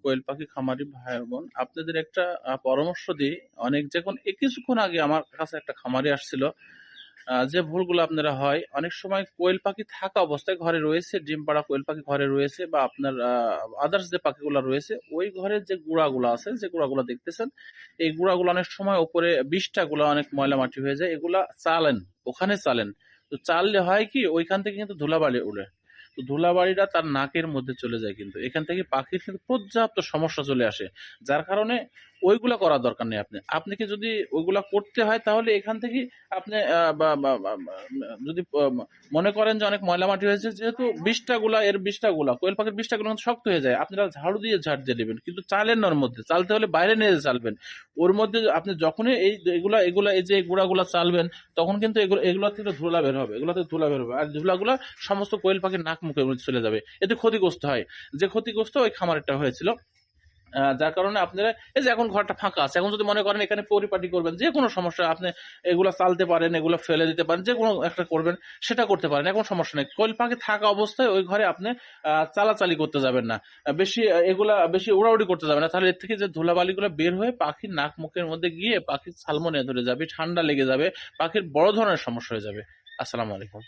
কোয়েল পাখি খামারি ভাই বোন, আপনাদের একটা পরামর্শ দিই। কিছুক্ষণ আগে আমার কাছে একটা খামারি আসছিল। যে ভুলগুলো আপনারা হয় অনেক সময়, কোয়েল পাখি থাকা অবস্থায় ঘরে রয়েছে, ডিম পাড়া কোয়েল পাখি ঘরে রয়েছে, বা আপনার আদার্স যে পাখিগুলো রয়েছে ওই ঘরের যে গুঁড়াগুলো আছে, যে গুঁড়াগুলো দেখতেছেন, এই গুঁড়াগুলো অনেক সময় উপরে বিষ্ঠা গুলো অনেক ময়লা মাটি হয়ে যায়, এগুলা চালেন, ওখানে চালেন। তো চাললে হয় কি, ওইখান থেকে কিন্তু ধুলাবালি উড়ে। তো ধুলাবালিটা তার নাকের মধ্যে চলে যায়, কিন্তু এখান থেকে পাখির কিন্তু পর্যাপ্ত সমস্যা চলে আসে। যার কারণে ওইগুলা করার দরকার নেই। আপনাকে যদি ওইগুলা করতে হয় তাহলে এখান থেকে আপনি যদি মনে করেন যে অনেক ময়লা মাটি হয়েছে, যেহেতু বিষ্ঠাগুলা কোয়েল পাখির বিষ্ঠাগুলো কিন্তু শক্ত হয়ে যায়, আপনারা ঝাড়ু দিয়ে ঝাড় দিয়ে নেবেন, কিন্তু চালেন না, ওর মধ্যে চালতে হলে বাইরে নিয়ে যেয়ে চালবেন। ওর মধ্যে আপনি যখনই এই এগুলা এগুলা এই যে গুঁড়াগুলা চালবেন, তখন কিন্তু এগুলা থেকে ধুলা বের হবে, এগুলা থেকে ধুলা বের হবে, আর ধুলাগুলা সমস্ত কোয়েল পাখির নাক মুখের মধ্যে চলে যাবে, এতে ক্ষতিগ্রস্ত হয়। যে ক্ষতিগ্রস্ত ওই খামারটা হয়েছিল। যার কারণে আপনারা এই যে এখন ঘরটা ফাঁকা আছে, এখন যদি মনে করেন এখানে পরিপাটি করবেন, যে কোনো সমস্যা, আপনি এগুলা চালতে পারেন, এগুলো ফেলে দিতে পারেন, যে কোনো একটা করবেন, সেটা করতে পারেন, এখন সমস্যা নেই। কোয়েল পাখি থাকা অবস্থায় ওই ঘরে আপনি চালাচালি করতে যাবেন না, বেশি উড়াউড়ি করতে যাবেন না, তাহলে এর থেকে যে ধুলাবালিগুলো বের হয়ে পাখির নাক মুখের মধ্যে গিয়ে পাখির সালমোনিয়া ধরে যাবে, ঠান্ডা লেগে যাবে, পাখির বড় ধরনের সমস্যা হয়ে যাবে। আসসালামু আলাইকুম।